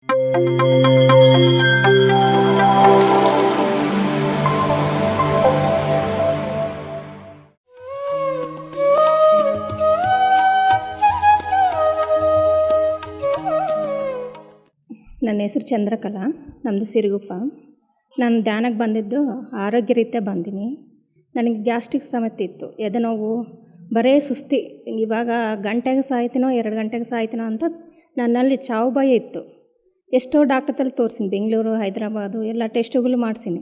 ನನ್ನ ಹೆಸರು ಚಂದ್ರಕಲಾ, ನಮ್ಮದು ಸಿರುಗುಪ್ಪ. ನಾನು ಧ್ಯಾನಕ್ಕೆ ಬಂದಿದ್ದು ಆರೋಗ್ಯ ರೀತ್ಯ ಬಂದೀನಿ. ನನಗೆ ಗ್ಯಾಸ್ಟ್ರಿಕ್ ಸಮಸ್ಯೆ ಇತ್ತು, ಎದೆ ನೋವು, ಬರೇ ಸುಸ್ತಿ. ಇವಾಗ ಗಂಟೆಗೆ ಸಾಯ್ತೀನೋ 2 ಗಂಟೆಗೆ ಸಾಯ್ತೀನೋ ಅಂತ ನನ್ನಲ್ಲಿ ಚಾವು ಭಯ ಇತ್ತು. ಎಷ್ಟೋ ಡಾಕ್ಟರ್ದಲ್ಲಿ ತೋರಿಸಿನಿ, ಬೆಂಗಳೂರು, ಹೈದರಾಬಾದು ಎಲ್ಲ ಟೆಸ್ಟುಗಳು ಮಾಡಿಸಿನಿ.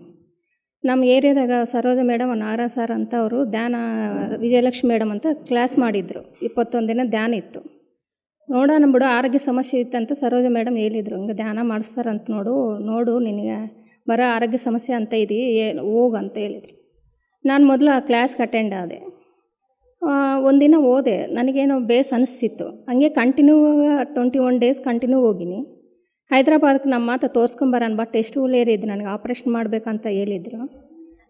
ನಮ್ಮ ಏರಿಯಾದಾಗ ಸರೋಜ ಮೇಡಮ್, ನಾಗರಾಜ್ ಸರ್ ಅಂತ ಅವರು ಧ್ಯಾನ, ವಿಜಯಲಕ್ಷ್ಮಿ ಮೇಡಮ್ ಅಂತ ಕ್ಲಾಸ್ ಮಾಡಿದರು. 21 ದಿನ ಧ್ಯಾನ ಇತ್ತು. ನೋಡೋಣ ಬಿಡು, ಆರೋಗ್ಯ ಸಮಸ್ಯೆ ಇತ್ತಂತ ಸರೋಜ ಮೇಡಮ್ ಹೇಳಿದರು. ಹಂಗೆ ಧ್ಯಾನ ಮಾಡಿಸ್ತಾರಂತ ನೋಡು ನಿನಗೆ ಬರೋ ಆರೋಗ್ಯ ಸಮಸ್ಯೆ ಅಂತ ಇದೆ, ಹೋಗು ಅಂತ ಹೇಳಿದರು. ನಾನು ಮೊದಲು ಆ ಕ್ಲಾಸ್ಗೆ ಅಟೆಂಡ್ ಆದೆ. ಒಂದಿನ ಹೋದೆ, ನನಗೇನೋ ಬೇಸ್ ಅನಿಸ್ತಿತ್ತು. ಹಂಗೆ ಕಂಟಿನ್ಯೂ 21 ಡೇಸ್ ಕಂಟಿನ್ಯೂ ಹೋಗಿನಿ. ಹೈದ್ರಾಬಾದ್ಗೆ ನಮ್ಮ ಮಾತು ತೋರಿಸ್ಕೊಂಬರೋಣ ಬಾ, ಟೆಸ್ಟುಗಳು ಏರಿದ್ದು, ನನಗೆ ಆಪ್ರೇಷನ್ ಮಾಡಬೇಕಂತ ಹೇಳಿದರು.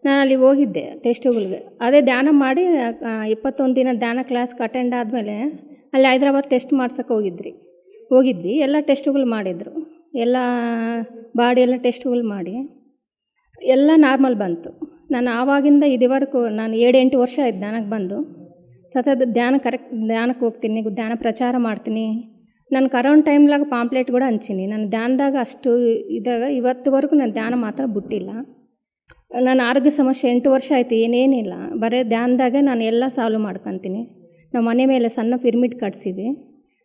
ನಾನು ಅಲ್ಲಿ ಹೋಗಿದ್ದೆ ಟೆಸ್ಟುಗಳಿಗೆ. ಅದೇ ಧ್ಯಾನ ಮಾಡಿ 21 ದಿನ ಧ್ಯಾನ ಕ್ಲಾಸ್ಗೆ ಅಟೆಂಡ್ ಆದಮೇಲೆ ಅಲ್ಲಿ ಹೈದ್ರಾಬಾದ್ ಟೆಸ್ಟ್ ಮಾಡ್ಸೋಕೆ ಹೋಗಿದ್ವಿ. ಎಲ್ಲ ಟೆಸ್ಟುಗಳು ಮಾಡಿದರು, ಎಲ್ಲ ಬಾಡಿ ಎಲ್ಲ ಟೆಸ್ಟುಗಳು ಮಾಡಿ ಎಲ್ಲ ನಾರ್ಮಲ್ ಬಂತು. ನಾನು ಆವಾಗಿಂದ ಇದುವರೆಗೂ ನಾನು 7-8 ವರ್ಷ ಆಯ್ತು ಧ್ಯಾನಕ್ಕೆ ಬಂದು. ಸತತ ಧ್ಯಾನಕ್ಕೆ ಹೋಗ್ತೀನಿ, ಧ್ಯಾನ ಪ್ರಚಾರ ಮಾಡ್ತೀನಿ. ನಾನು ಕರೋನಾ ಟೈಮ್ಲಾಗ ಪಾಂಪ್ಲೆಟ್ ಕೂಡ ಹಂಚೀನಿ. ನಾನು ಧ್ಯಾನದಾಗ ಅಷ್ಟು ಇದಾಗ ಇವತ್ತುವರೆಗೂ ನಾನು ಧ್ಯಾನ ಮಾತ್ರ ಬಿಟ್ಟಿಲ್ಲ. ನಾನು ಆರೋಗ್ಯ ಸಮಸ್ಯೆ 8 ವರ್ಷ ಆಯಿತು, ಏನೇನಿಲ್ಲ, ಬರೀ ಧ್ಯಾನದಾಗೆ ನಾನು ಎಲ್ಲ ಸಾಲ್ವ್ ಮಾಡ್ಕೊತೀನಿ. ನಮ್ಮ ಮನೆ ಮೇಲೆ ಸಣ್ಣ ಪಿರಮಿಡ್ ಕಟ್ಸಿವಿ.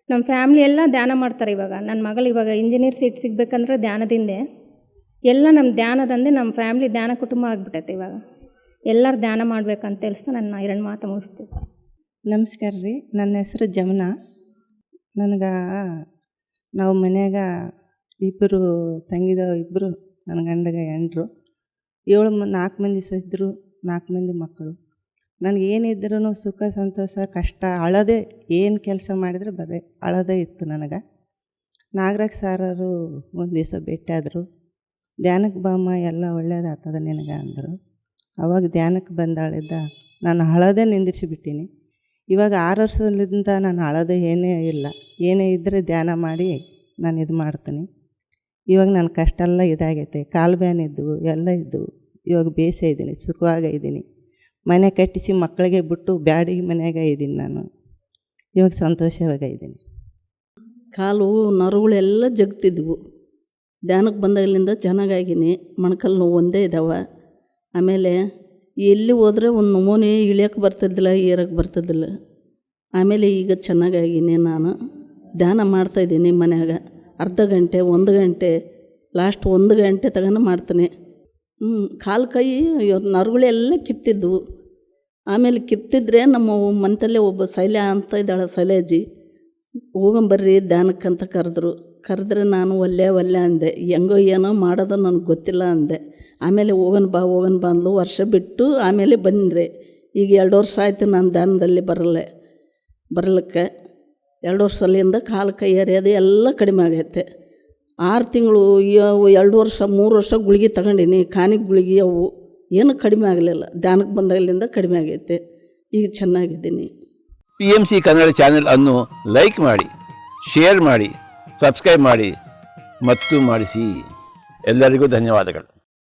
ನಮ್ಮ ಫ್ಯಾಮ್ಲಿ ಎಲ್ಲ ಧ್ಯಾನ ಮಾಡ್ತಾರೆ. ಇವಾಗ ನನ್ನ ಮಗಳು ಇವಾಗ ಇಂಜಿನಿಯರ್ ಸೀಟ್ ಸಿಗಬೇಕಂದ್ರೆ ಧ್ಯಾನದಿಂದೆ. ಎಲ್ಲ ನಮ್ಮ ಧ್ಯಾನದಂದೆ ನಮ್ಮ ಫ್ಯಾಮ್ಲಿ ಧ್ಯಾನ ಕುಟುಂಬ ಆಗಿಬಿಟ್ಟೈತೆ. ಇವಾಗ ಎಲ್ಲರೂ ಧ್ಯಾನ ಮಾಡ್ಬೇಕಂತ ತಿಳಿಸ್ತಾ ನನ್ನ 2 ಮಾತು ಮುಗಿಸ್ತೀವಿ. ನಮಸ್ಕಾರ ರೀ, ನನ್ನ ಹೆಸರು ಜಮುನಾ. ನನಗೆ ನಾವು ಮನ್ಯಾಗ 2 ತಂಗಿದವ, 2 ನನ್ನ ಗಂಡಗೆ ಹೆಂಡ್ರು, 4 ಮಂದಿ ಸೊಸೆದ್ರು, 4 ಮಂದಿ ಮಕ್ಕಳು. ನನಗೇನಿದ್ರೂ ಸುಖ ಸಂತೋಷ ಕಷ್ಟ ಅಳದೆ, ಏನು ಕೆಲಸ ಮಾಡಿದ್ರೆ ಬರೀ ಅಳದೇ ಇತ್ತು ನನಗೆ. ನಾಗರಾಜ್ ಸಾರರು ಒಂದು ದಿವಸ ಭೇಟಿಯಾದರು. ಧ್ಯಾನಕ್ಕೆ ಬಾಮ್ಮ, ಎಲ್ಲ ಒಳ್ಳೇದಾಗ್ತದೆ ನಿನಗೆ ಅಂದರು. ಅವಾಗ ಧ್ಯಾನಕ್ಕೆ ಬಂದಾಳಿದ್ದ ನಾನು ಅಳದೇ ನಿಂದಿರಿಸಿಬಿಟ್ಟೀನಿ. ಇವಾಗ 6 ವರ್ಷದಿಂದ ನಾನು ಅಳದೆ ಏನೇ ಇಲ್ಲ, ಏನೇ ಇದ್ದರೆ ಧ್ಯಾನ ಮಾಡಿ ನಾನು ಇದು ಮಾಡ್ತೀನಿ. ಇವಾಗ ನನ್ನ ಕಷ್ಟ ಎಲ್ಲ ಇದಾಗೈತೆ, ಕಾಲು ಬ್ಯಾನ್ ಇದ್ದವು, ಎಲ್ಲ ಇದ್ದವು. ಇವಾಗ ಬೇಸೇ ಇದ್ದೀನಿ, ಸುಖವಾಗಿದ್ದೀನಿ. ಮನೆ ಕಟ್ಟಿಸಿ ಮಕ್ಕಳಿಗೆ ಬಿಟ್ಟು ಬ್ಯಾಡಿಗೆ ಮನೆಯಾಗ ಇದ್ದೀನಿ. ನಾನು ಇವಾಗ ಸಂತೋಷವಾಗಿದ್ದೀನಿ. ಕಾಲು ನರಗಳೆಲ್ಲ ಜಗ್ತಿದ್ವು. ಧ್ಯಾನಕ್ಕೆ ಬಂದಾಗಲಿಂದ ಚೆನ್ನಾಗಾಗಿನಿ. ಮೊಣಕಾಲು ನೋವು ಒಂದೇ ಇದ್ದಾವೆ. ಆಮೇಲೆ ಎಲ್ಲಿ ಹೋದರೆ ಒಂದು ನಮೂನೆ ಇಳಿಯೋಕ್ಕೆ ಬರ್ತಿದ್ದಿಲ್ಲ, ಏರಕ್ಕೆ ಬರ್ತಿದ್ದಿಲ್ಲ. ಆಮೇಲೆ ಈಗ ಚೆನ್ನಾಗಾಗಿನಿ. ನಾನು ಧ್ಯಾನ ಮಾಡ್ತಾಯಿದ್ದೀನಿ ಮನ್ಯಾಗ. ಅರ್ಧ ಗಂಟೆ, 1 ಗಂಟೆ, ಲಾಸ್ಟ್ 1 ಗಂಟೆ ತಗೊಂಡು ಮಾಡ್ತೀನಿ. ಕಾಲು ಕೈ ನರಗಳೆಲ್ಲ ಕಿತ್ತಿದ್ವು. ಆಮೇಲೆ ಕಿತ್ತಿದ್ರೆ ನಮ್ಮ ಮಂತಲ್ಲೇ ಒಬ್ಬ ಶೈಲ್ಯ ಅಂತ ಇದ್ದಾಳೆ, ಶೈಲೇಜಿ, ಹೋಗಂಬರ್ರಿ ಧ್ಯಾನಕ್ಕಂತ ಕರೆದ್ರೆ ನಾನು ಒಲ್ಲೆ ಅಂದೆ. ಹೆಂಗೋ ಏನೋ ಮಾಡೋದು ನನಗೆ ಗೊತ್ತಿಲ್ಲ ಅಂದೆ. ಆಮೇಲೆ ಹೋಗೋಣ ಬಾ ಅಂದ್ಲು. ವರ್ಷ ಬಿಟ್ಟು ಆಮೇಲೆ ಬಂದರೆ ಈಗ 2 ವರ್ಷ ಆಯಿತು ನಾನು ಧ್ಯಾನದಲ್ಲಿ ಬರಲಿಕ್ಕೆ. 2 ವರ್ಷದಿಂದ ಕಾಲು ಕೈ ಎರೆಯೋದು ಎಲ್ಲ ಕಡಿಮೆ ಆಗೈತೆ. 6 ತಿಂಗಳು, 2 ವರ್ಷ, 3 ವರ್ಷ ಗುಳಿಗೆ ತಗೊಂಡಿನಿ, ಕಾನಿಗೆ ಗುಳಿಗೆ, ಅವು ಏನು ಕಡಿಮೆ ಆಗಲಿಲ್ಲ. ಧ್ಯಾನಕ್ಕೆ ಬಂದಾಗಲಿಂದ ಕಡಿಮೆ ಆಗೈತೆ. ಈಗ ಚೆನ್ನಾಗಿದ್ದೀನಿ. PMC ಕನ್ನಡ ಚಾನೆಲ್ ಅನ್ನು ಲೈಕ್ ಮಾಡಿ, ಶೇರ್ ಮಾಡಿ, ಸಬ್ಸ್ಕ್ರೈಬ್ ಮಾಡಿ ಮತ್ತು ಮಾಡಿಸಿ. ಎಲ್ಲರಿಗೂ ಧನ್ಯವಾದಗಳು.